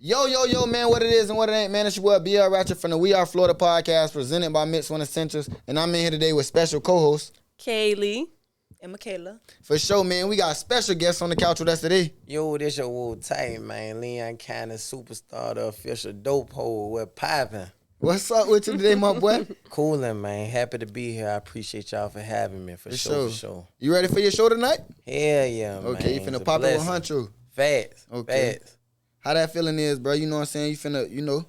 Yo, man, what it is and what it ain't, man. It's your boy BL Ratchet from the We Are Florida podcast presented by Mix One Essentials. And I'm in here today with special co-hosts Kaylee and Michaela. For sure, man. We got special guests on the couch with us today. Yo, this your old TYTE, man. Leon Cannon, superstar, the official dope hole. We're popping. What's up with you today, my boy? Coolin', man. Happy to be here. I appreciate y'all for having me, for sure. You ready for your show tonight? Hell yeah, man. Okay, you finna pop it with Huncho. Facts. Okay. Facts. How that feeling is, bro? You know what I'm saying? You finna,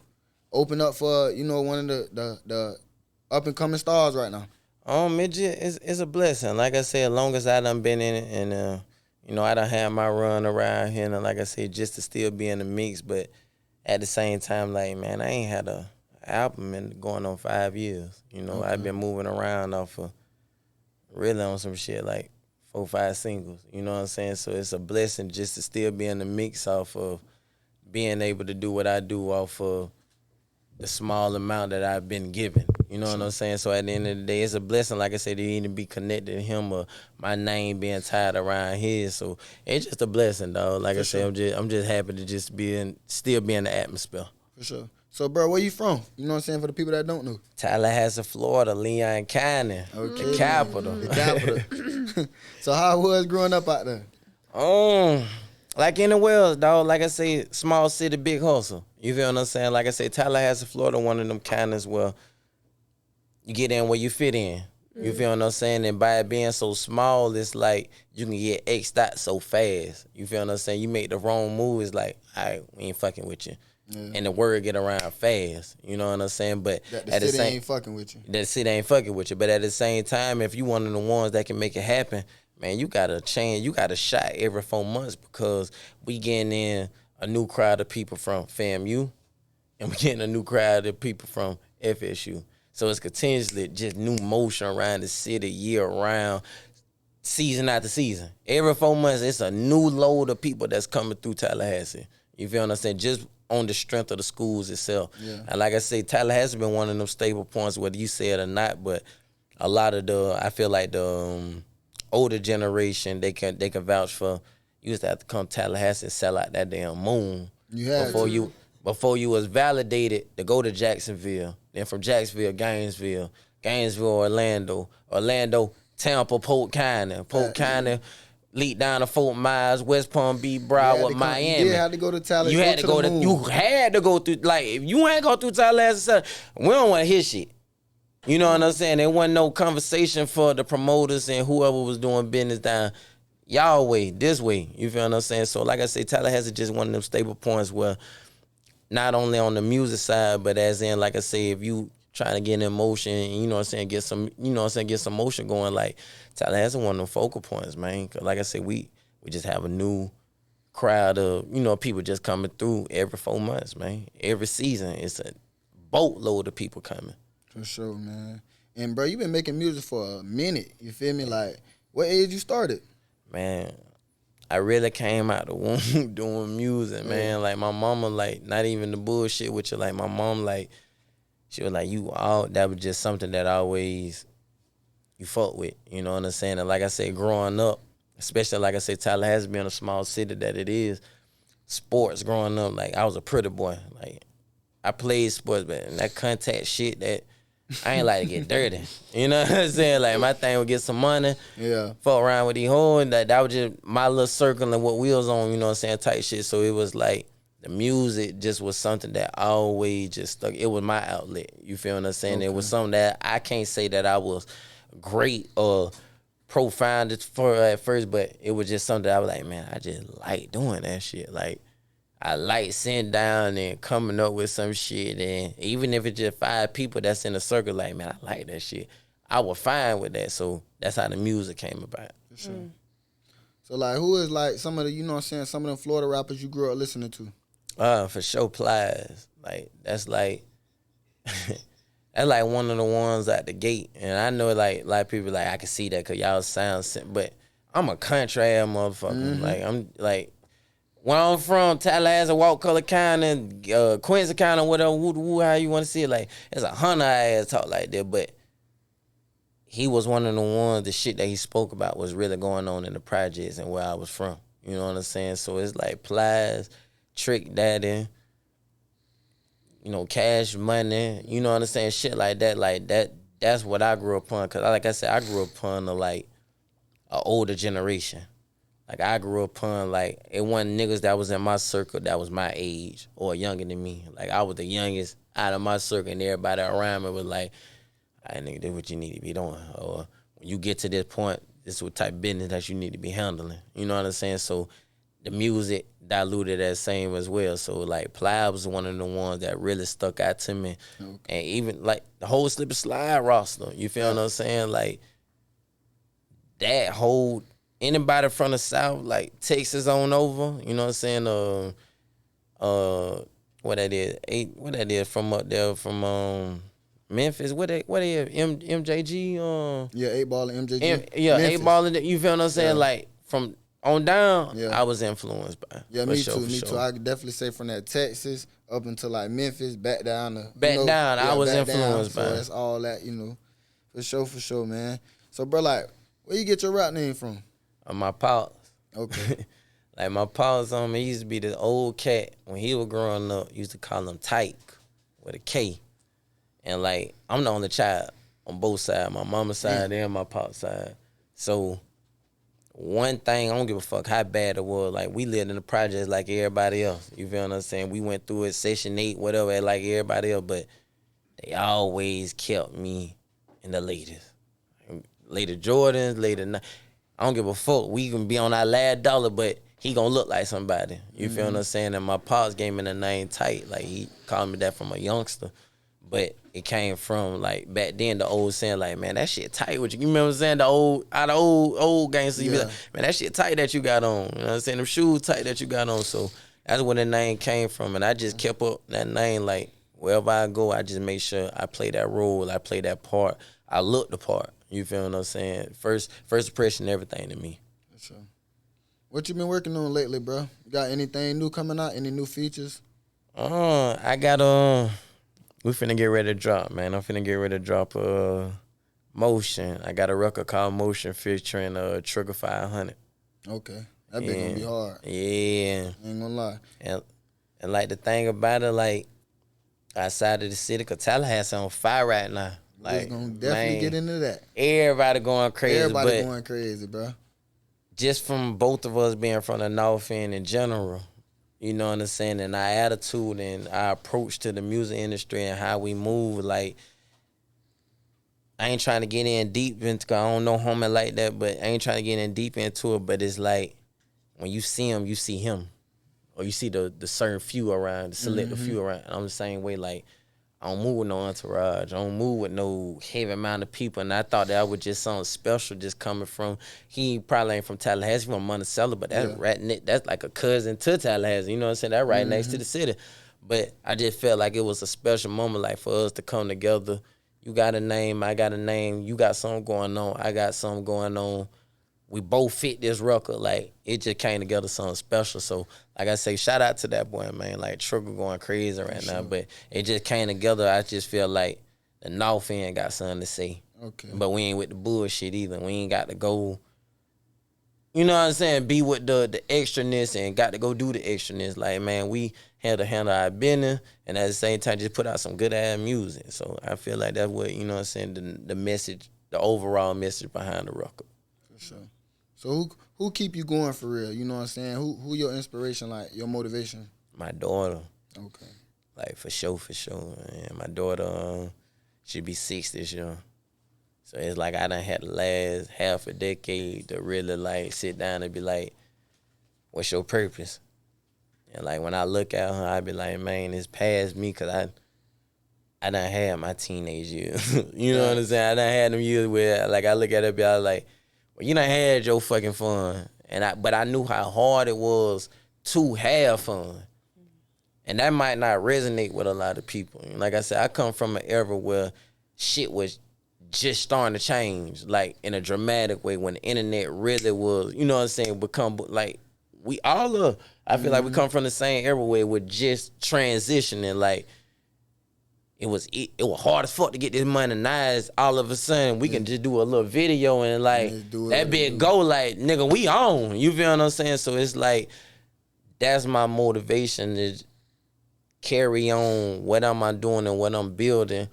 open up for, one of the up-and-coming stars right now. It's a blessing. Like I said, as long as I done been in it and, I done had my run around here and, like I said, just to still be in the mix. But at the same time, like, man, I ain't had a album in going on 5 years. Okay. I've been moving around off of really on some shit like 4, 5 singles. You know what I'm saying? So it's a blessing just to still be in the mix off of being able to do what I do off of the small amount that I've been given. You know what I'm saying? So at the end of the day, it's a blessing, like I said, to even be connected to him or my name being tied around his. So it's just a blessing, dog. Like I said, I'm just happy to just still be in the atmosphere. For sure. So, bro, where you from? You know what I'm saying, for the people that don't know? Tallahassee, Florida, Leon Cannon, the capital. The capital. So how it was growing up out there? Like anywhere, dog. Like I say, small city, big hustle. You feel what I'm saying? Like I say, Tallahassee, Florida, one of them counties where you get in where you fit in. You feel what I'm saying? And by it being so small, it's like you can get X'd out so fast. You feel what I'm saying? You make the wrong move, it's like, all right, we ain't fucking with you. Yeah. And the word get around fast. You know what I'm saying? But at the city ain't fucking with you. The city ain't fucking with you. But at the same time, if you one of the ones that can make it happen, man, you got to change. You got a shot every 4 months because we getting in a new crowd of people from FAMU and we getting a new crowd of people from FSU. So it's continuously just new motion around the city year round, season after season. Every 4 months, it's a new load of people that's coming through Tallahassee. You feel what I'm saying? Just on the strength of the schools itself. Yeah. And like I say, Tallahassee been one of them stable points, whether you say it or not, but a lot of I feel like the older generation, they can vouch for. You used to have to come to Tallahassee and sell out that damn moon before you was validated to go to Jacksonville. Then from Jacksonville, Gainesville, Orlando, Tampa, Polk County, lead down to Fort Myers, West Palm Beach, Broward, Miami. You had to go to Tallahassee. You had to go through. Like if you ain't go through Tallahassee, we don't want to hear shit. You know what I'm saying? There wasn't no conversation for the promoters and whoever was doing business down y'all way, this way. You feel what I'm saying? So like I say, Tallahassee just one of them stable points where not only on the music side, but as in, like I say, if you trying to get in motion, you know what I'm saying, get some motion going, like Tallahassee one of them focal points, man. Cause like I say, we just have a new crowd of, people just coming through every 4 months, man. Every season, it's a boatload of people coming. For sure, man. And, bro, you been making music for a minute. You feel me? Like, what age you started? Man, I really came out the womb doing music, man. Like, my mama, like, not even the bullshit with you. Like, my mom, like, she was like, that was just something that always you fuck with. You know what I'm saying? And like I said, growing up, especially, like I said, Tallahassee being a small city that it is, sports growing up, like, I was a pretty boy. Like, I played sports, but that contact shit that I ain't like to get dirty. You know what I'm saying? Like, my thing would get some money, fuck around with these hoes. That was just my little circle and what we was on, you know what I'm saying, type shit. So it was like the music just was something that always just stuck. It was my outlet. You feel what I'm saying? Okay. It was something that I can't say that I was great or profound for at first, but it was just something that I was like, man, I just like doing that shit. Like, I like sitting down and coming up with some shit, and even if it's just 5 people that's in a circle, like, man, I like that shit, I was fine with that. So that's how the music came about. For sure. So, like, who is, like, some of the, you know what I'm saying, some of them Florida rappers you grew up listening to? For sure, Plies. Like, that's like one of the ones at the gate. And I know, like, a lot of people, like, I can see that because y'all sound, but I'm a country ass motherfucker. Mm-hmm. Like, I'm, like, where I'm from, Tallahassee, Waukesha County, Quincy County, whatever, how you want to see it. Like, it's a hunter ass talk like that, but he was one of the ones, the shit that he spoke about was really going on in the projects and where I was from. You know what I'm saying? So it's like Plies, Trick Daddy, you know, cash money, you know what I'm saying, shit like that, that's what I grew up on. Cause like I said, I grew up on like a older generation. Like I grew up on like it wasn't niggas that was in my circle that was my age or younger than me. Like I was the youngest out of my circle, and everybody around me was like, "I nigga, this what you need to be doing." Or when you get to this point, this is what type of business that you need to be handling. You know what I'm saying? So the music diluted that same as well. So like Plies was one of the ones that really stuck out to me. Okay. And even like the whole Slip and Slide roster, you feel what I'm saying? Like that whole anybody from the South, like Texas on over, you know what I'm saying? What that is from up there from Memphis, what they MJG yeah, 8 Ball and MJG. Yeah, 8 Ball, you feel what I'm saying? Yeah. Like from on down, yeah. I was influenced by. Yeah, me too. I could definitely say from that Texas up until like Memphis, back down to I was influenced by. So that's all that, you know. For sure, man. So bro, like, where you get your rap name from? My pops. Okay. Like my pops he used to be this old cat when he was growing up, used to call him TYTE with a K. And like I'm the only child on both sides, my mama's side and my pop's side. So one thing, I don't give a fuck how bad it was. Like we lived in the projects like everybody else. You feel what I'm saying? We went through it, Section 8, whatever, like everybody else, but they always kept me in the latest. Later Jordans, later I don't give a fuck. We can be on our last dollar, but he gonna look like somebody. You feel what I'm saying? And my pops gave me the name TYTE. Like he called me that from a youngster. But it came from like back then the old saying like, man, that shit tight. What you remember saying the old gangsters? You be like, man, that shit tight that you got on. You know what I'm saying? Them shoes tight that you got on. So that's where the name came from. And I just kept up that name. Like wherever I go, I just make sure I play that role. I play that part. I look the part. You feel what I'm saying? First impression, everything to me. Sure. What you been working on lately, bro? You got anything new coming out? Any new features? I got we finna get ready to drop, man. I'm finna get ready to drop Motion. I got a record called Motion featuring Trigger 500. Okay. That bitch gonna be hard. Yeah. Ain't gonna lie. And like the thing about it, like outside of the city, cause Tallahassee on fire right now. Like gonna definitely get into that. Everybody going crazy. Everybody going crazy, bro. Just from both of us being from the North End in general. You know what I'm saying? And our attitude and our approach to the music industry and how we move, like, I ain't trying to get in deep into, cause I don't know homie like that, but I ain't trying to get in deep into it, but it's like, when you see him, you see him. Or you see the certain few around, the selective few around. And I'm the same way, like, I don't move with no entourage. I don't move with no heavy amount of people. And I thought that was just something special just coming from, he probably ain't from Tallahassee, from Monticello, but that's that's like a cousin to Tallahassee. You know what I'm saying? That right next to the city. But I just felt like it was a special moment, like for us to come together. You got a name, I got a name. You got something going on, I got something going on. We both fit this record. Like, it just came together something special. So, like I say, shout out to that boy, man. Like, Trigger going crazy right now. But it just came together. I just feel like the North End got something to say. Okay. But we ain't with the bullshit either. We ain't got to go, you know what I'm saying, be with the extraness and got to go do the extraness. Like, man, we had to handle our business and at the same time just put out some good-ass music. So, I feel like that's what, you know what I'm saying, the message, the overall message behind the record. For sure. So who keep you going for real? You know what I'm saying? Who your inspiration, like your motivation? My daughter. Okay. Like for sure. Man. My daughter, she be 6 this year. So it's like I done had the last half a decade to really like sit down and be like, what's your purpose? And like when I look at her, I be like, man, it's past me because I done had my teenage years. You know what I'm saying? I done had them years where like I look at her and be like, well, you done had your fucking fun. But I knew how hard it was to have fun. And that might not resonate with a lot of people. And like I said, I come from an era where shit was just starting to change, like in a dramatic way when the internet really was, you know what I'm saying, become like we all are. I feel like we come from the same era where we're just transitioning, like it was hard as fuck to get this money. Now it's all of a sudden we can just do a little video and like that bit go like nigga we on. You feel what I'm saying? So it's like that's my motivation is carry on what am I doing and what I'm building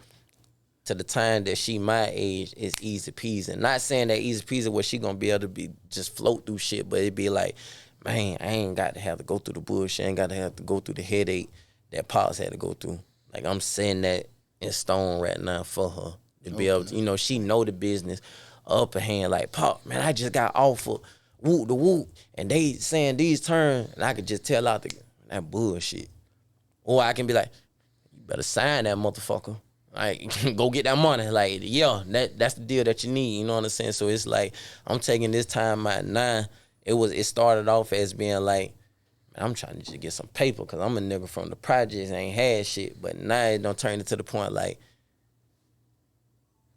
to the time that she my age is easy peasy. Not saying that easy peasy where she gonna be able to be just float through shit, but it be like, man, I ain't got to have to go through the bullshit. I ain't got to have to go through the headache that Pops had to go through. Like, I'm saying that in stone right now for her to be able to, you know, she know the business upper hand. Like, Pop, man, I just got offered whoop the whoop, and they saying these terms, and I could just tell out that bullshit. Or I can be like, you better sign that motherfucker. Like, go get that money. Like, yeah, that's the deal that you need. You know what I'm saying? So it's like, I'm taking this time out now. It started off as being like, man, I'm trying to just get some paper because I'm a nigga from the projects and ain't had shit. But now it don't turn it to the point like,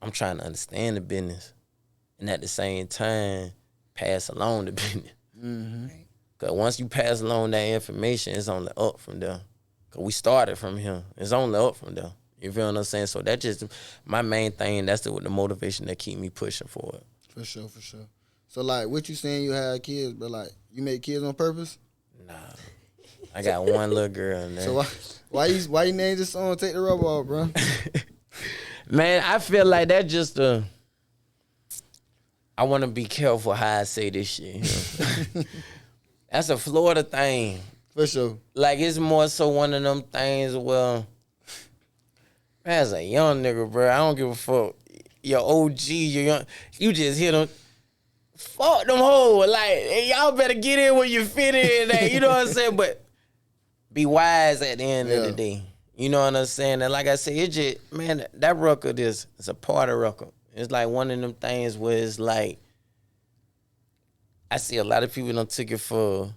I'm trying to understand the business and at the same time pass along the business. Mm-hmm. Because once you pass along that information, it's only up from there. Because we started from here. It's only up from there. You feel what I'm saying? So that's just my main thing. That's the motivation that keep me pushing forward. For sure. So, like, what you saying you had kids, but, like, you made kids on purpose? Nah. I got one little girl in there. So, why you named this song Take the Rubber Off, bro? Man, I feel like that just I want to be careful how I say this shit. You know? That's a Florida thing. For sure. Like, it's more so one of them things where, man, as a young nigga, bro, I don't give a fuck. Your OG, your young, you just hit them. Fuck them hoes. Like, hey, y'all better get in where you fit in. You know what I'm saying? But be wise at the end of the day. You know what I'm saying? And like I said, it just, man, that record is a part of record. It's like one of them things where it's like, I see a lot of people don't took it for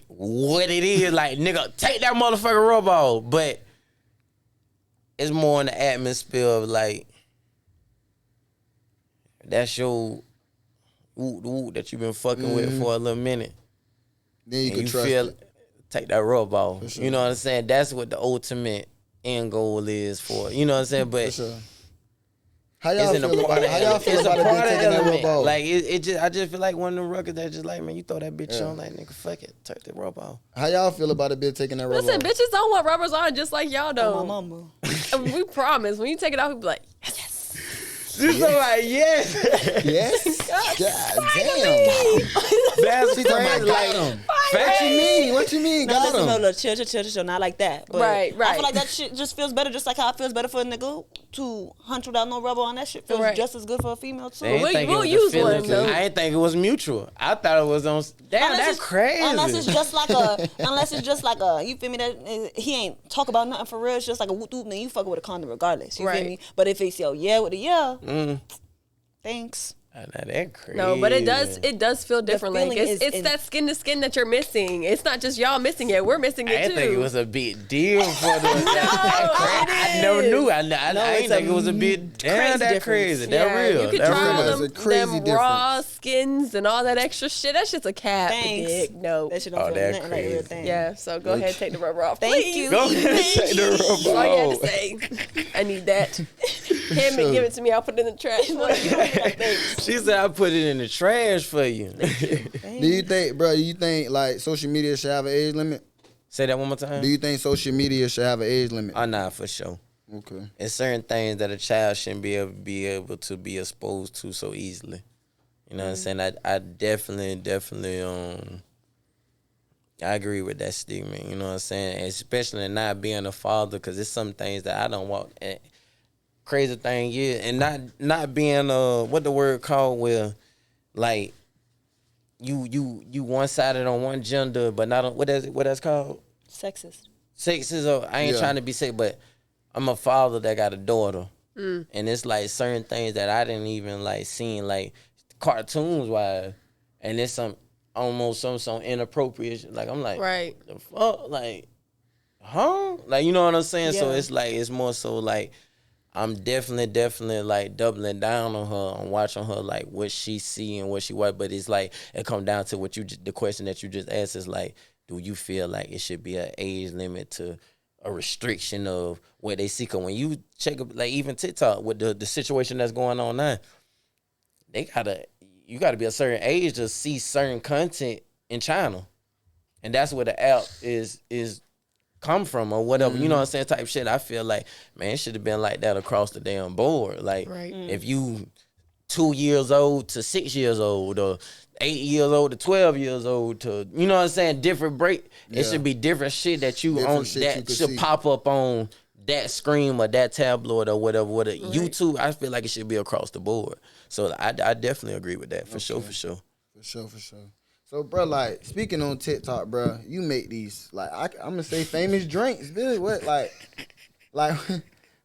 what it is. Like, nigga, take that motherfucking rub off. But it's more in the atmosphere of like, that's your whoop that you've been fucking with for a little minute. Then you can trust feel it. Take that rub off. Sure. You know what I'm saying? That's what the ultimate end goal is for. You know what I'm saying? But for sure. How y'all feel about it? How y'all feel it's a about it part being of taking that element. rub off? Like I just feel like one of them records that just like, man, you throw that bitch on, like, nigga, fuck it, take that rub off. How y'all feel about it being taking that rub Listen, off? bitches don't want rubbers on just like y'all don't. Oh, my mama. We promise. When you take it off, we be like, yes. She's so like, yes. Yes? God damn. That's She talking about crazy. got Like, him. What you mean? What you mean? No, Got listen, no, him. look, chill, not like that. But Right. I feel like that shit just feels better, just like how it feels better for a nigga to hunt without no rubber on. That shit feels Right. just as good for a female too. I ain't think we'll it was use the feelings. one, though. I ain't think it was mutual. I thought it was on. Damn, Unless that's it's- crazy. Unless it's just like a, you feel me? That he ain't talk about nothing for real. It's just like a whoop whoop, then you fucking with a condom regardless. You Right. feel me? But if it's your yeah with a yeah, thanks. Now that crazy. No, but it does feel different. Like feeling it's is that skin to skin that you're missing. It's not just y'all missing it. We're missing I it didn't too. think it was a big deal for the. it I never is. knew. I it's ain't think it was a big. Damn, crazy that difference. crazy. That Yeah, real. you could that try real. all That's a them, crazy them raw difference. skins and all that extra shit. That shit's a cap. Thanks. Dick. No. That shit don't Oh, feel that nothing like a real crazy. thing. Yeah, so go ahead and take the rubber off. Thank please. you. Go ahead and take the That's rubber all you had to off. say. I need that. Hand me, give it to me. I'll put it in the trash. She said I put it in the trash for you. Do you think, bro, like social media should have an age limit? Say that one more time. Do you think social media should have an age limit? Oh, nah, for sure. Okay. It's certain things that a child shouldn't be able to be exposed to so easily. You know what I'm saying? I definitely I agree with that statement. You know what I'm saying? Especially not being a father, because it's some things that I don't want. Crazy thing is, and not being what the word called, where like you one sided on one gender, but not on what that's called. Sexist. Sexist. I ain't trying to be sick, but I'm a father that got a daughter, and it's like certain things that I didn't even like seeing, like cartoons wise, and it's almost some inappropriate. Like I'm like, Right. the fuck, like, huh? Like, you know what I'm saying? So Yeah. it's like it's more so like I'm definitely like doubling down on her, on watching her, like what she see and what she watch. But it's like it come down to what the question that you just asked is like, do you feel like it should be an age limit to a restriction of what they see? Cause when you check like even TikTok with the situation that's going on now, you gotta be a certain age to see certain content in China, and that's where the app is come from or whatever, you know what I'm saying, type shit. I feel like, man, it should have been like that across the damn board. Like, if you 2 years old to 6 years old or 8 years old to 12 years old to, you know what I'm saying, different break. It should be different shit that you Different on shit that you could should see. pop up on that screen or that tabloid or whatever. YouTube, I feel like it should be across the board. So I definitely agree with that for sure. For sure. So, bro, like, speaking on TikTok, bro, you make these, like, I'm going to say famous drinks, dude. What, like,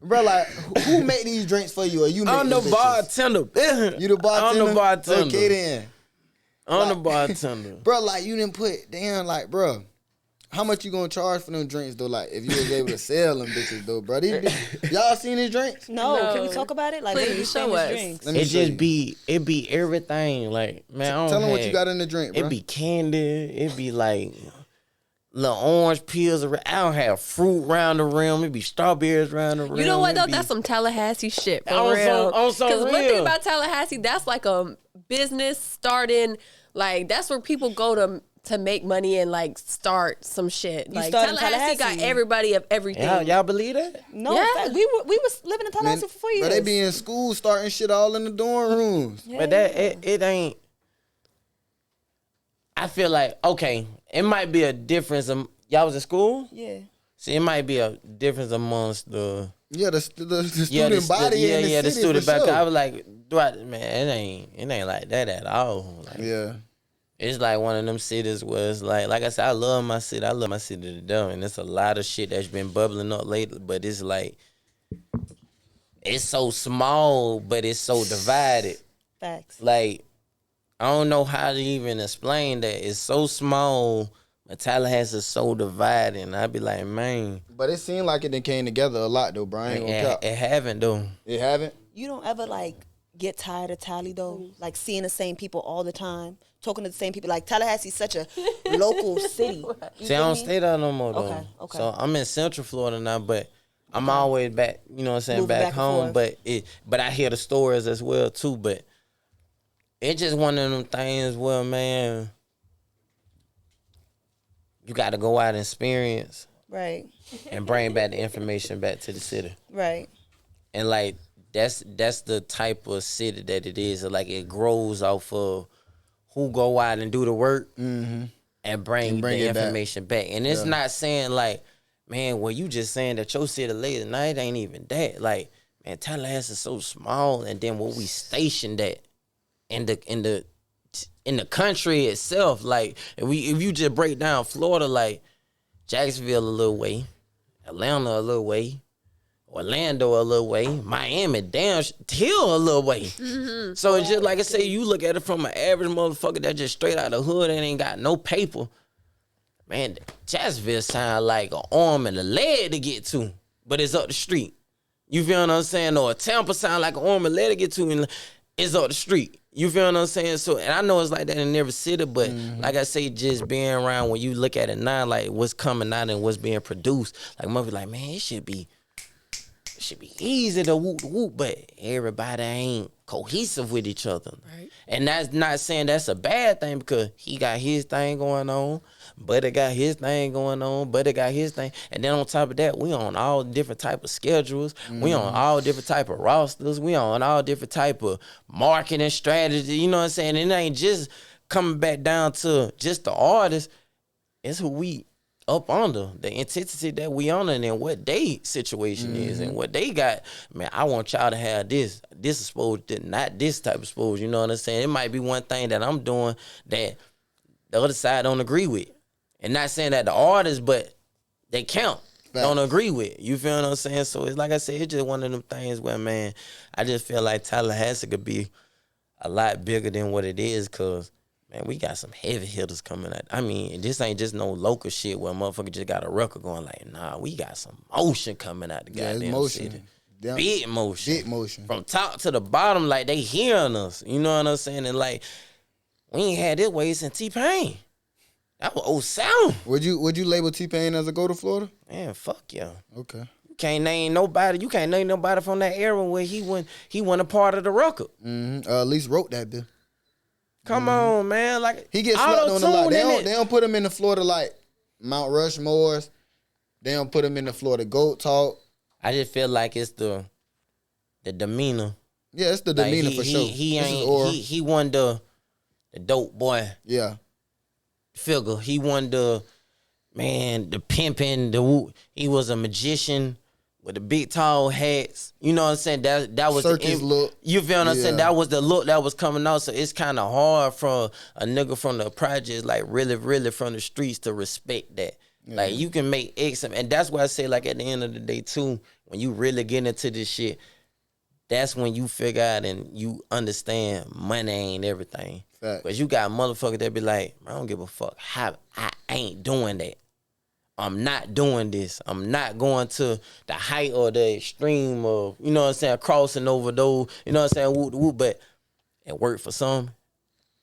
bro, like, who make these drinks for you? Or you make I'm the them bitches? bartender. You the bartender? I'm the bartender. Okay, then. I'm the bartender. Bro, like, you didn't put, damn, like, bro, how much you gonna charge for them drinks, though? Like, if you was able to sell them bitches, though, bro. Y'all seen these drinks? No. No. Can we talk about it? Like, Please, what are these show famous us. drinks? Let me It show just you. be everything. Like, man, I don't Tell them what have- you got in the drink, bro. It be candy. It be like little orange peels. I don't have fruit round the rim. It be strawberries round the rim. You know what It though? be- That's some Tallahassee shit for On real. some one thing real. about Tallahassee, that's like a business starting. Like that's where people go to make money and like start some shit. Like started in Tallahassee got Tallahassee? everybody of everything. Y'all believe that? No, Yeah. fact, we was living in Tallahassee for 4 years. But they be in school starting shit all in the dorm rooms. But that it ain't. I feel like, okay, it might be a difference. Y'all was in school? Yeah. See, it might be a difference amongst the Yeah, the student body in the city, the student for body. sure. I was like, man, it ain't like that at all. Like, Yeah. it's like one of them cities where it's like I said, I love my city to death, and it's a lot of shit that's been bubbling up lately. But it's like, it's so small, but it's so divided. Facts. Like, I don't know how to even explain that. It's so small, but Tallahassee is so divided. And I'd be like, man, But it seemed like it done came together a lot, though, bro. I ain't gonna cap. it haven't though. It haven't? You don't ever like get tired of Tally though, like seeing the same people all the time, talking to the same people. Like Tallahassee's such a local city. You See, I feel don't me? stay there no more though. Okay. So I'm in Central Florida now, but I'm always back. You know what I'm saying? Moving Back back and home, forth. but I hear the stories as well too. But it's just one of them things where, man, you got to go out and experience Right. and bring back the information back to the city. Right. And like that's the type of city that it is. Like it grows off of who go out and do the work and bring bring the it back. information back. And it's not saying like, man, well, you just saying that your city late at night ain't even that. Like, man, Tallahassee is so small, and then what we stationed at in the country itself, like if you just break down Florida, like Jacksonville a little way, Atlanta a little way, Orlando a little way, Miami damn Hill a little way. So it's just like I say, you look at it from an average motherfucker that just straight out the hood and ain't got no paper. Man, Jacksonville sound like an arm and a leg to get to, but it's up the street. You feel what I'm saying? Or Tampa sound like an arm and leg to get to, and it's up the street. You feel what I'm saying? So, and I know it's like that in every city, but like I say, just being around when you look at it now, like what's coming out and what's being produced, like mother like, man, it should be easy to whoop the whoop, but everybody ain't cohesive with each other. Right. And that's not saying that's a bad thing, because he got his thing going on, Buddy got his thing going on, Buddy got his thing. And then on top of that, we on all different type of schedules. We on all different type of rosters. We on all different type of marketing strategy. You know what I'm saying? It ain't just coming back down to just the artist. It's who we up under, the intensity that we on, and then what they situation is and what they got. Man, I want y'all to have this exposure, not this type of exposure. You know what I'm saying? It might be one thing that I'm doing that the other side don't agree with. And not saying that the artists, but they count, don't agree with. You feel what I'm saying? So it's like I said, it's just one of them things where, man, I just feel like Tallahassee could be a lot bigger than what it is, because man, we got some heavy hitters coming out. I mean, this ain't just no local shit where a motherfucker just got a record going like, nah, we got some motion coming out the it's goddamn motion. city. Damn. Big motion. Big motion. From top to the bottom, like they hearing us. You know what I'm saying? And like, we ain't had this way since T-Pain. That was old sound. Would you label T-Pain as a go to Florida? Man, fuck yeah. Okay. You can't name nobody from that era where he wasn't a part of the record. At least wrote that bill. Come on, man. Like He gets slept on a lot. auto-tune They in don't, it. they don't put him in the Florida like Mount Rushmore's. They don't put him in the Florida GOAT talk. I just feel like it's the demeanor. Yeah, it's the demeanor for sure. He won the dope boy. Yeah. Figure. He won the pimping, he was a magician with the big tall hats. You know what I'm saying? That was circus look. You feel what I'm saying? That was the look that was coming out. So it's kind of hard for a nigga from the projects, like really, really from the streets, to respect that. Yeah. Like you can make X, and that's why I say, like, at the end of the day too, when you really get into this shit, that's when you figure out and you understand money ain't everything. Because you got motherfuckers that be like, I don't give a fuck. I ain't doing that. I'm not doing this. I'm not going to the height or the extreme of, you know what I'm saying, crossing over those, you know what I'm saying, whoop, but it worked for some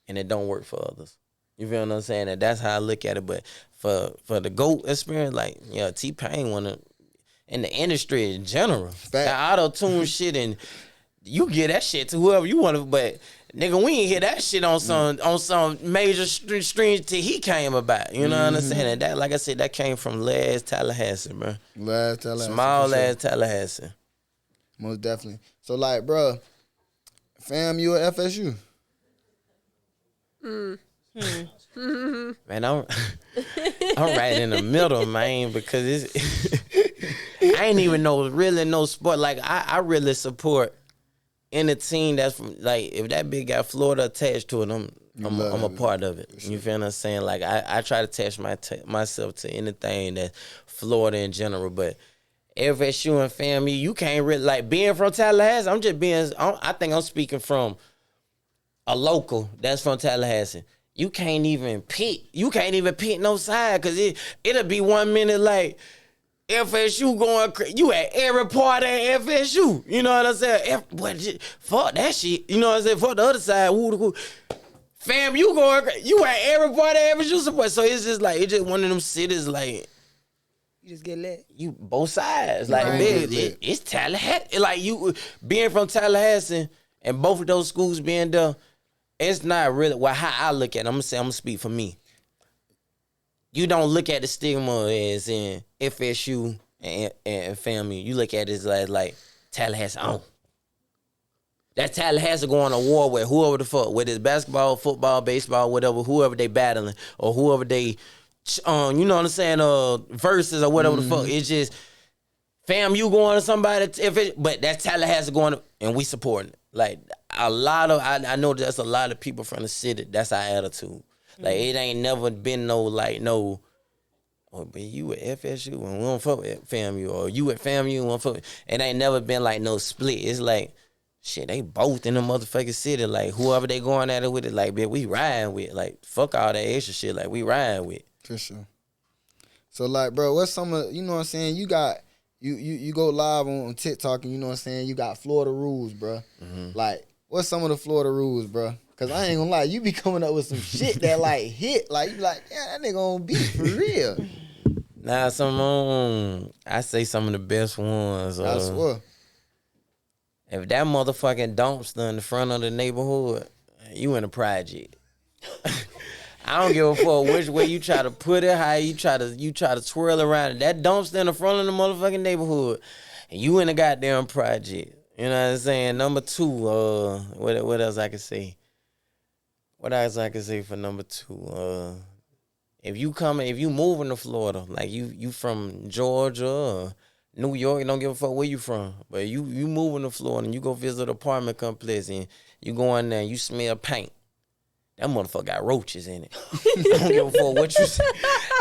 and it don't work for others. You feel what I'm saying? And that's how I look at it. But for the GOAT experience, like, yeah, T-Pain wanna, in the industry in general, that auto-tune shit, and you get that shit to whoever you want to, but nigga, we ain't hear that shit on some major streams till he came about. You know what I'm saying? And that, like I said, that came from last Tallahassee, bro. Last Tallahassee. Small ass Tallahassee. Most definitely. So, like, bro, fam, you at FSU? Man, I'm right in the middle, man, because it's I ain't even really know sport. Like, I really support any team that's from, like, if that bitch got Florida attached to it, I'm a part of it. You feel what I'm saying? Like, I try to attach myself to anything that's Florida in general, but FSU and family, you can't really, like, being from Tallahassee, I think I'm speaking from a local that's from Tallahassee. You can't even pick no side, because it'll be 1 minute like FSU going crazy. You at every party at FSU. You know what I'm saying? Fuck that shit. You know what I'm saying? Fuck the other side. Woo. Fam, you going crazy. You at every party at FSU support. So it's just like, it's just one of them cities, like, you just get lit. You both sides. Like, it's Tallahassee. Like, you being from Tallahassee and both of those schools being there, it's not really, well, how I look at it, I'm gonna speak for me. You don't look at the stigma as in FSU and family. You look at it as like Tallahassee on. That Tallahassee going to war with whoever the fuck, whether it's basketball, football, baseball, whatever, whoever they battling, or whoever they, you know what I'm saying, versus or whatever the fuck. It's just, fam, you going to somebody, but that's Tallahassee going to, and we supporting it. Like, a lot of, I know there's a lot of people from the city, that's our attitude. Like, it ain't never been no, oh, but you at FSU and we don't fuck with FAMU, or you at FAMU and we don't fuck with, it ain't never been like no split. It's like, shit, they both in the motherfucking city. Like, whoever they going at it with it, like, bitch, we riding with. Like, fuck all that extra shit. Like, we riding with. For sure. So, like, bro, what's some of, you know what I'm saying? You got, you go live on TikTok and, you know what I'm saying, you got Florida rules, bro. Like, what's some of the Florida rules, bro? Because I ain't gonna lie, you be coming up with some shit that, like, hit. Like, you be like, yeah, that nigga on beat for real. Nah, I say some of the best ones. I swear. If that motherfucking dumpster in the front of the neighborhood, you in a project. I don't give a fuck which way you try to put it, how you try to twirl around it. That dumpster in the front of the motherfucking neighborhood, and you in a goddamn project. You know what I'm saying? Number 2, what else I can say? What else I can say for number 2? If you moving to Florida, like you from Georgia or New York, don't give a fuck where you from, but you moving to Florida and you go visit an apartment complex and you go in there and you smell paint. That motherfucker got roaches in it. I don't give a fuck what you say.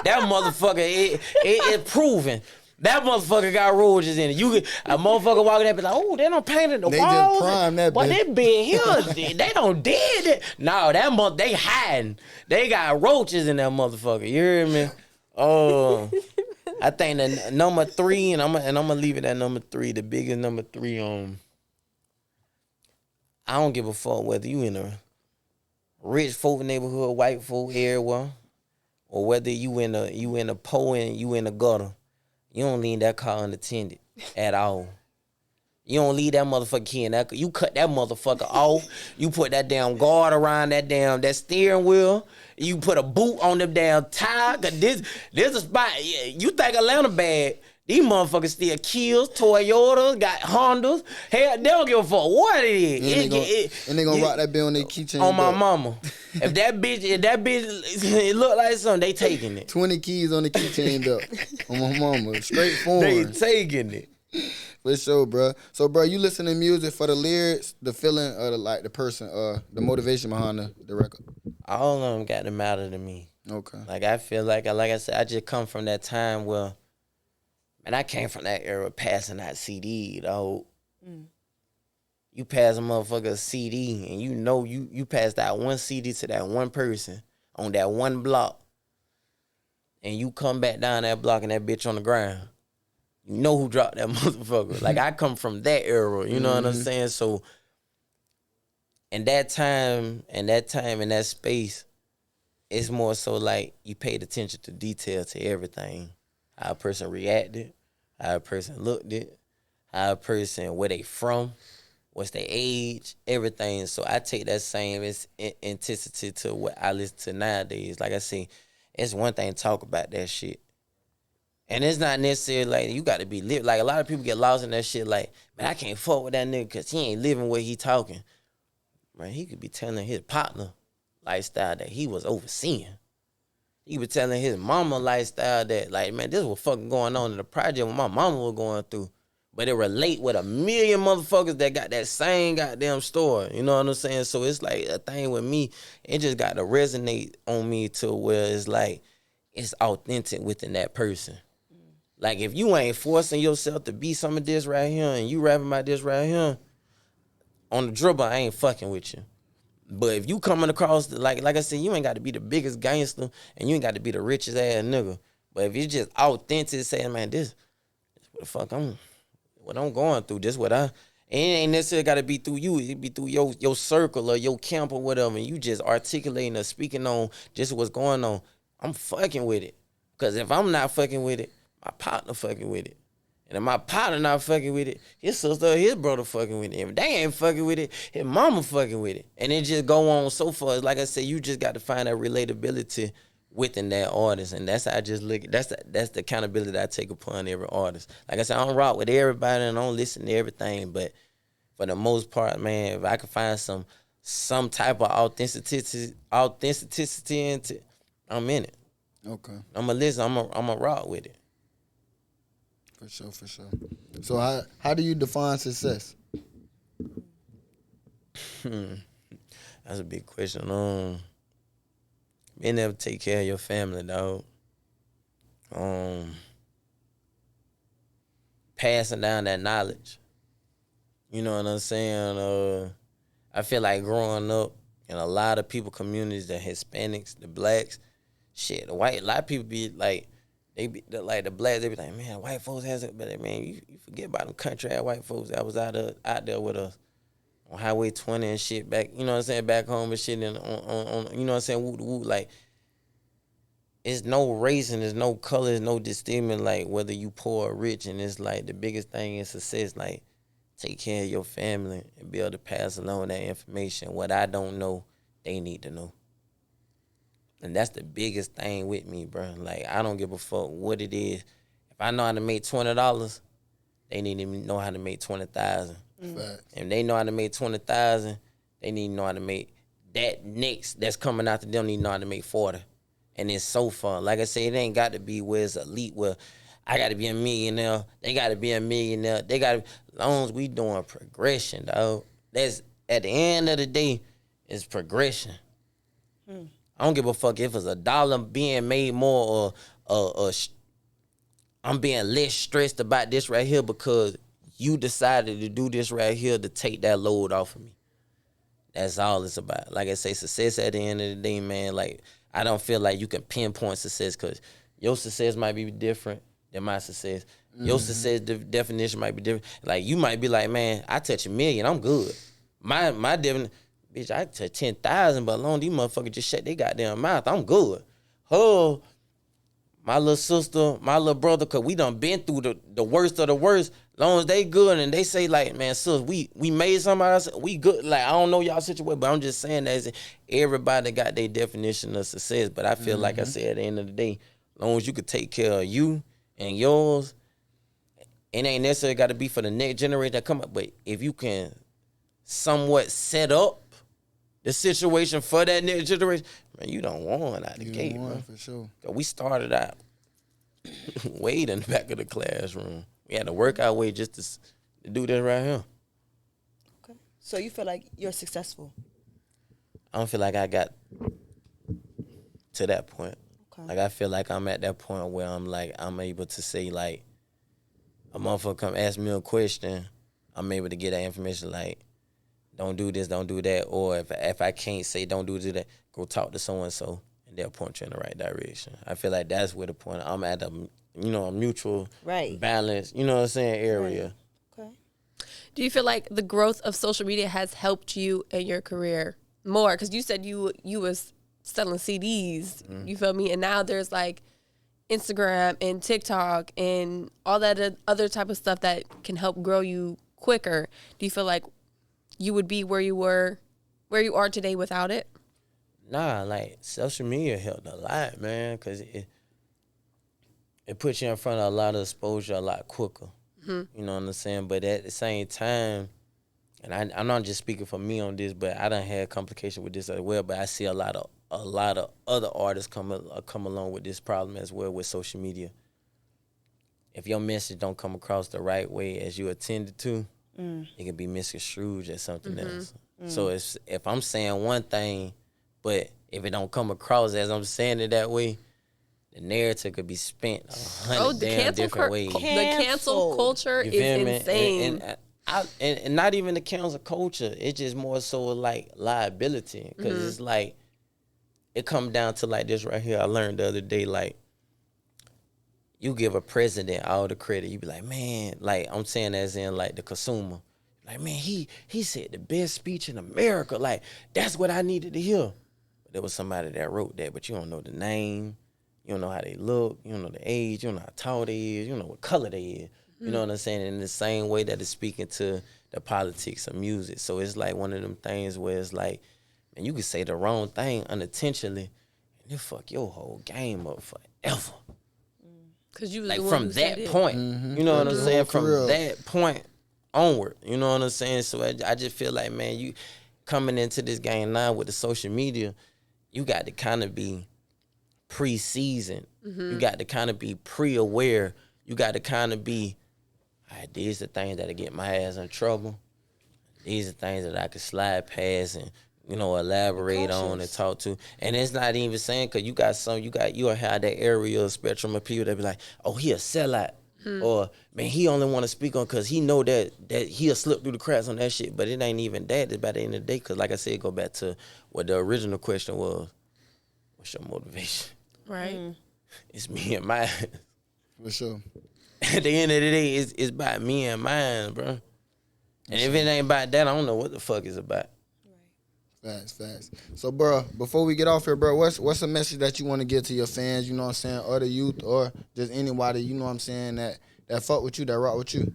That motherfucker, it proven. That motherfucker got roaches in it. A motherfucker walking up and like, oh, they don't painted the walls. They just prime that bitch. But that bed here, they don't did it. No, they hiding. They got roaches in that motherfucker. You hear me? Oh, I think the number 3, and I'm gonna leave it at number 3. The biggest number 3 I don't give a fuck whether you in a rich folk neighborhood, white folk everywhere, or whether you in a poor and you in a gutter. You don't leave that car unattended at all. You don't leave that motherfucker key in that. You cut that motherfucker off. You put that damn guard around that steering wheel. You put a boot on them damn tire. Cause this a spot. You think Atlanta bad? These motherfuckers still kills, Toyotas, got Hondas. Hell, they don't give a fuck what it is. And they gonna rock that bill on their keychain. On my mama. If that bitch, it look like something, they taking it. 20 keys on the keychain belt. On my mama. Straight forward. They taking it. For sure, bro. So, bro, you listen to music for the lyrics, the feeling, or the person, the motivation behind the record? All of them got to matter to me. Okay. Like, I feel like I said, I just come from that time where, man, I came from that era passing that CD, though. You pass a motherfucker a CD, and you know you pass that one CD to that one person on that one block, and you come back down that block and that bitch on the ground. You know who dropped that motherfucker. Like, I come from that era, you know what I'm saying? So, in that time, in that space, it's more so like you paid attention to detail to everything. How a person reacted, how a person looked it, how a person, where they from, what's their age, everything. So I take that same intensity to what I listen to nowadays. Like I say, it's one thing to talk about that shit. And it's not necessarily like you got to be lit. Like, a lot of people get lost in that shit. Like, man, I can't fuck with that nigga because he ain't living where he talking. Man, he could be telling his partner lifestyle that he was overseeing. He was telling his mama lifestyle that, like, man, this was fucking going on in the project what my mama was going through. But it relate with a million motherfuckers that got that same goddamn story. You know what I'm saying? So it's like a thing with me. It just got to resonate on me to where it's like it's authentic within that person. Like, if you ain't forcing yourself to be some of this right here and you rapping about this right here, on the dribble, I ain't fucking with you. But if you coming across, like I said, you ain't got to be the biggest gangster and you ain't got to be the richest ass nigga. But if you just authentic, saying, man, this what the fuck what I'm going through, this what it ain't necessarily got to be through you. It be through your circle or your camp or whatever, and you just articulating or speaking on just what's going on. I'm fucking with it. Because if I'm not fucking with it, my partner fucking with it. And if my partner not fucking with it, his sister or his brother fucking with it. If they ain't fucking with it, his mama fucking with it. And it just go on so far. Like I said, you just got to find that relatability within that artist. And that's how I just look at that's the accountability that I take upon every artist. Like I said, I don't rock with everybody and I don't listen to everything. But for the most part, man, if I can find some type of authenticity into, I'm in it. Okay. I'm going to listen. I'm going to rock with it. For sure. So how do you define success? That's a big question. Being able to take care of your family, dog. Passing down that knowledge. You know what I'm saying? I feel like growing up in a lot of people communities, the Hispanics, the blacks, shit, the white, a lot of people be like, they be like the blacks, they be like, man, white folks has it, but man, you forget about them country ass white folks that was out there with us on Highway 20 and shit back, you know what I'm saying, back home and shit, and on you know what I'm saying, woo, like, it's no race and there's no color, there's no distinction, like whether you poor or rich, and it's like the biggest thing in success, like take care of your family and be able to pass along that information. What I don't know, they need to know. And that's the biggest thing with me, bro. Like, I don't give a fuck what it is. If I know how to make $20, they need to know how to make 20,000. If they know how to make 20,000, they need to know how to make that next that's coming after them need to know how to make 40. And it's so fun. Like I say, it ain't got to be where it's elite, where I got to be a millionaire. They got to be a millionaire. They got to, as long as we doing progression, dog. That's, at the end of the day, it's progression. I don't give a fuck if it's $1 being made more or I'm being less stressed about this right here because you decided to do this right here to take that load off of me. That's all it's about. Like I say, success at the end of the day, man, like, I don't feel like you can pinpoint success because your success might be different than my success. Your success definition might be different. Like, you might be like, man, I touch 1 million, I'm good. My definition, bitch, I touch 10,000, but long these motherfuckers just shut their goddamn mouth, I'm good. Oh, my little sister, my little brother, cause we done been through the worst of the worst. Long as they good and they say like, man, sis, we made somebody else, we good. Like, I don't know y'all situation, but I'm just saying that everybody got their definition of success. But I feel like I said at the end of the day, long as you could take care of you and yours, it ain't necessarily got to be for the next generation that come up. But if you can somewhat set up the situation for that next generation, man, you don't want out the gate, man. For sure. We started out way in the back of the classroom. We had to work our way just to do this right here. Okay. So you feel like you're successful? I don't feel like I got to that point. Okay. Like, I feel like I'm at that point where I'm able to say, like, a motherfucker come ask me a question, I'm able to get that information, like, don't do this, don't do that. Or if I can't say don't do that, go talk to so-and-so, and they'll point you in the right direction. I feel like that's where the point, I'm at a mutual balance, you know what I'm saying, area. Right. Okay. Do you feel like the growth of social media has helped you in your career more? Because you said you was selling CDs, you feel me? And now there's like Instagram and TikTok and all that other type of stuff that can help grow you quicker. Do you feel like you would be where you are today without it? Nah, like, social media helped a lot, man, because it puts you in front of a lot of exposure a lot quicker. You know what I'm saying? But at the same time, and I'm not just speaking for me on this, but I done had complications with this as well. But I see a lot of other artists come along with this problem as well with social media. If your message don't come across the right way as you intended to, it can be misconstrued as something else. So if I'm saying one thing, but if it don't come across as I'm saying it that way, the narrative could be spent 100 damn different ways. The cancel culture is insane. And not even the cancel culture. It's just more so like liability. Because it's like, it come down to like this right here. I learned the other day, like, you give a president all the credit. You be like, man, like, I'm saying as in like the consumer. Like, man, he said the best speech in America. Like, that's what I needed to hear. But there was somebody that wrote that, but you don't know the name. You don't know how they look. You don't know the age. You don't know how tall they is. You don't know what color they is. You know what I'm saying? In the same way that it's speaking to the politics of music. So it's like one of them things where it's like, man, you could say the wrong thing unintentionally, and it fuck your whole game up forever. Because you was like the one from who that said point, you know what I'm saying? From career. that point onward, you know what I'm saying? So I just feel like, man, you coming into this game now with the social media, you got to kind of be pre-seasoned. You got to kind of be pre-aware. You got to kind of be, all right, these are things that'll get my ass in trouble. These are things that I could slide past and, you know, elaborate on and talk to. And it's not even saying, because you'll have that area spectrum of people that be like, oh, he a sellout. Or, man, he only want to speak on because he know that he'll slip through the cracks on that shit. But it ain't even that. It's by the end of the day, because like I said, go back to what the original question was. What's your motivation? Right. It's me and mine. For sure. At the end of the day, it's about me and mine, bro. And if it ain't about that, I don't know what the fuck it's about. Facts. So, bro, before we get off here, bro, what's a message that you want to give to your fans, you know what I'm saying, or the youth, or just anybody, you know what I'm saying, that fuck with you, that rock with you?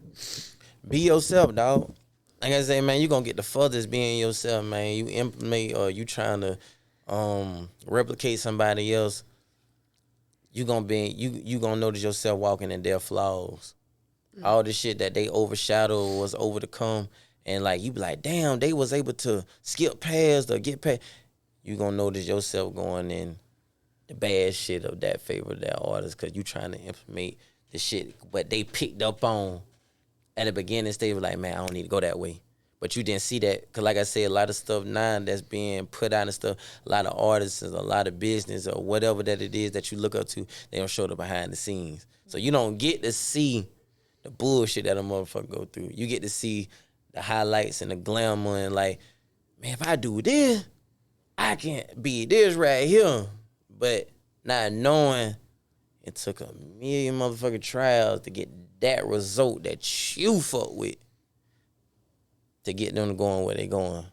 Be yourself, dog. Like I say, man, you gonna get the furthest being yourself, man. You implement or you trying to replicate somebody else, you gonna notice yourself walking in their flaws. All the shit that they overshadow was over to come. And like you be like, damn, they was able to skip past or get past. You gonna notice yourself going in the bad shit of that favor of that artist because you trying to implement the shit what they picked up on at the beginning stage. Like, man, I don't need to go that way. But you didn't see that because, like I said, a lot of stuff now that's being put out and stuff, a lot of artists, a lot of business or whatever that it is that you look up to, they don't show the behind the scenes. So you don't get to see the bullshit that a motherfucker go through. You get to see the highlights and the glamour and like, man, if I do this, I can be this right here. But not knowing it took a million motherfucking trials to get that result that you fuck with to get them going where they going.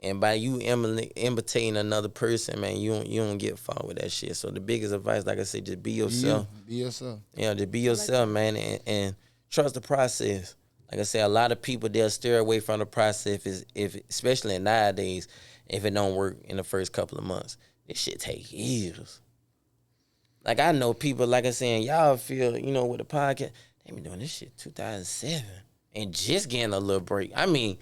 And by you imitating another person, man, you don't get far with that shit. So the biggest advice, like I said, just be yourself. Be yourself. Yeah, just be yourself, man, and trust the process. Like I said, a lot of people, they'll steer away from the process if especially nowadays, if it don't work in the first couple of months. This shit take years. Like I know people, like I said, y'all feel, with the podcast, they been doing this shit 2007 and just getting a little break. I mean,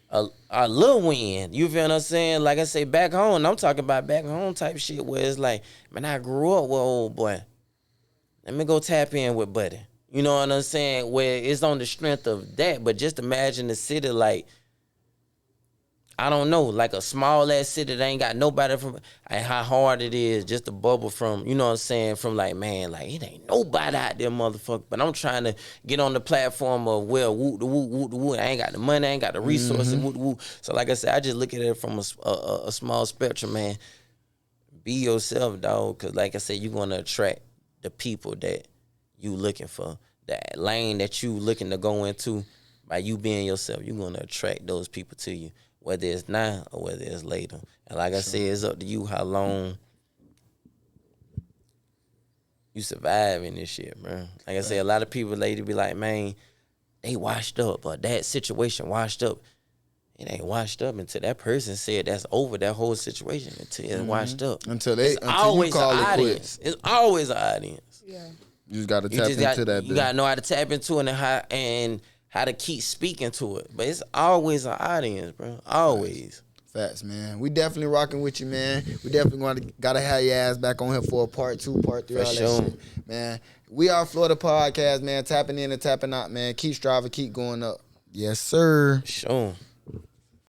a little win. You feel what I'm saying? Like I say, back home, I'm talking about back home type shit where it's like, man, I grew up with old boy. Let me go tap in with buddy. You know what I'm saying? Where it's on the strength of that. But just imagine the city like, I don't know, like a small ass city that ain't got nobody from, and how hard it is just to bubble from, you know what I'm saying, from like, man, like it ain't nobody out there, motherfucker. But I'm trying to get on the platform of, well, whoop, the whoop, whoop, the whoop. I ain't got the money, I ain't got the resources, whoop, the whoop. So like I said, I just look at it from a small spectrum, man. Be yourself, dog, because like I said, you're going to attract the people that you looking for. That lane that you looking to go into, by you being yourself, you're going to attract those people to you. Whether it's now or whether it's later. And like I said, it's up to you how long you survive in this shit, bro. Like I said, a lot of people later be like, man, they washed up, or that situation washed up. It ain't washed up until that person said that's over, that whole situation, until it's washed up. Until you call it quits. It's always an audience. Yeah. You just got to tap into that. You got to know how to tap into it and how to keep speaking to it. But it's always an audience, bro. Always. Facts, man. We definitely rocking with you, man. We definitely gotta have your ass back on here for a part 2, part 3, all that shit, man. We are Florida Podcast, man. Tapping in and tapping out, man. Keep striving, keep going up. Yes, sir. Sure.